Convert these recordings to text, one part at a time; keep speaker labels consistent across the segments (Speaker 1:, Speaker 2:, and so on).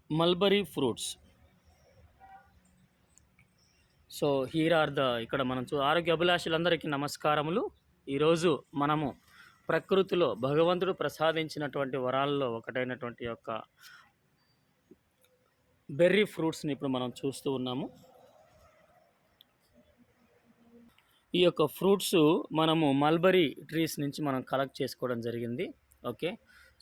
Speaker 1: Mulberry fruits. So here are the ఇక్కడ మనం ఆరోగ్య అభిలాషులందరికీ నమస్కారములు. ఈరోజు మనము ప్రకృతిలో భగవంతుడు ప్రసాదించినటువంటి వరాల్లో ఒకటైనటువంటి యొక్క బెర్రీ ఫ్రూట్స్ని ఇప్పుడు మనం చూస్తూ ఉన్నాము. ఈ యొక్క ఫ్రూట్స్ మనము మల్బరీ ట్రీస్ నుంచి మనం కలెక్ట్ చేసుకోవడం జరిగింది. ఓకే,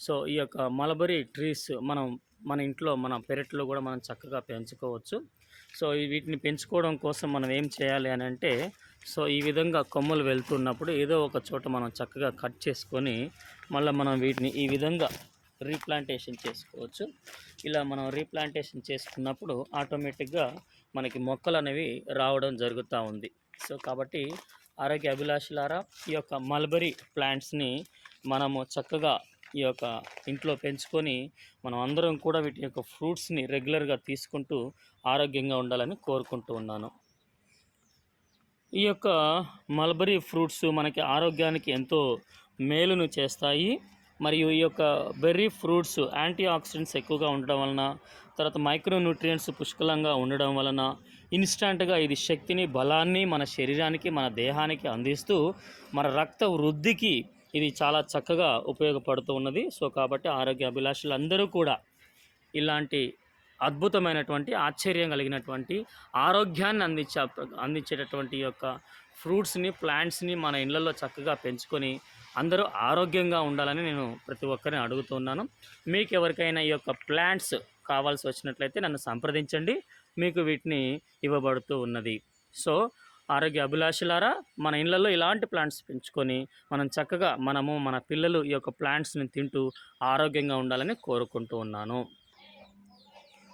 Speaker 1: సో ఈ యొక్క మల్బరీ ట్రీస్ మనం మన ఇంట్లో మన పెరట్లో కూడా మనం చక్కగా పెంచుకోవచ్చు. సో వీటిని పెంచుకోవడం కోసం మనం ఏం చేయాలి అని అంటే, సో ఈ విధంగా కొమ్మలు వెళ్తున్నప్పుడు ఏదో ఒక చోట మనం చక్కగా కట్ చేసుకొని మళ్ళీ మనం వీటిని ఈ విధంగా రీప్లాంటేషన్ చేసుకోవచ్చు. ఇలా మనం రీప్లాంటేషన్ చేసుకున్నప్పుడు ఆటోమేటిక్గా మనకి మొక్కలు అనేవి రావడం జరుగుతూ ఉంది. సో కాబట్టి ఆరోగ్య అభిలాషులారా, ఈ యొక్క మల్బరీ ప్లాంట్స్ని మనము చక్కగా ఈ యొక్క ఇంట్లో పెంచుకొని మనం అందరం కూడా వీటి యొక్క ఫ్రూట్స్ని రెగ్యులర్గా తీసుకుంటూ ఆరోగ్యంగా ఉండాలని కోరుకుంటూ ఉన్నాను. ఈ యొక్క మల్బరీ ఫ్రూట్స్ మనకి ఆరోగ్యానికి ఎంతో మేలును చేస్తాయి. మరియు ఈ యొక్క బెర్రీ ఫ్రూట్స్ యాంటీ ఆక్సిడెంట్స్ ఎక్కువగా ఉండడం వలన, తర్వాత మైక్రోన్యూట్రియంట్స్ పుష్కలంగా ఉండడం వలన ఇన్స్టంట్గా ఇది శక్తిని, బలాన్ని మన శరీరానికి, మన దేహానికి అందిస్తూ మన రక్త వృద్ధికి ఇది చాలా చక్కగా ఉపయోగపడుతూ ఉన్నది. సో కాబట్టి ఆరోగ్య అభిలాషులందరూ కూడా ఇలాంటి అద్భుతమైనటువంటి, ఆశ్చర్యం కలిగినటువంటి, ఆరోగ్యాన్ని అందించేటటువంటి యొక్క ఫ్రూట్స్ని, ప్లాంట్స్ని మన ఇళ్లలో చక్కగా పెంచుకొని అందరూ ఆరోగ్యంగా ఉండాలని నేను ప్రతి ఒక్కరిని అడుగుతున్నాను. మీకు ఎవరికైనా ఈ యొక్క ప్లాంట్స్ కావాల్సి వచ్చినట్లయితే నన్ను సంప్రదించండి, మీకు వీటిని ఇవ్వబడుతూ ఉన్నది. సో ఆరోగ్య అభిలాషులారా, మన ఇళ్లలో ఇలాంటి ప్లాంట్స్ పెంచుకొని మనం చక్కగా మన పిల్లలు ఈ యొక్క ప్లాంట్స్ని తింటూ ఆరోగ్యంగా ఉండాలని కోరుకుంటూ ఉన్నాను.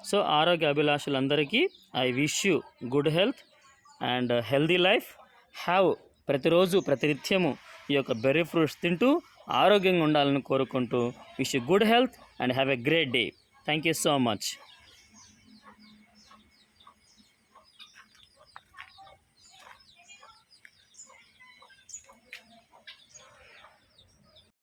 Speaker 1: సో ఆరోగ్య అభిలాషులందరికీ I wish you good health and healthy life. ప్రతిరోజు ప్రతినిత్యము ఈ యొక్క బెర్రీ ఫ్రూట్స్ తింటూ ఆరోగ్యంగా ఉండాలని కోరుకుంటూ wish you good health and have a great day. Thank you so much.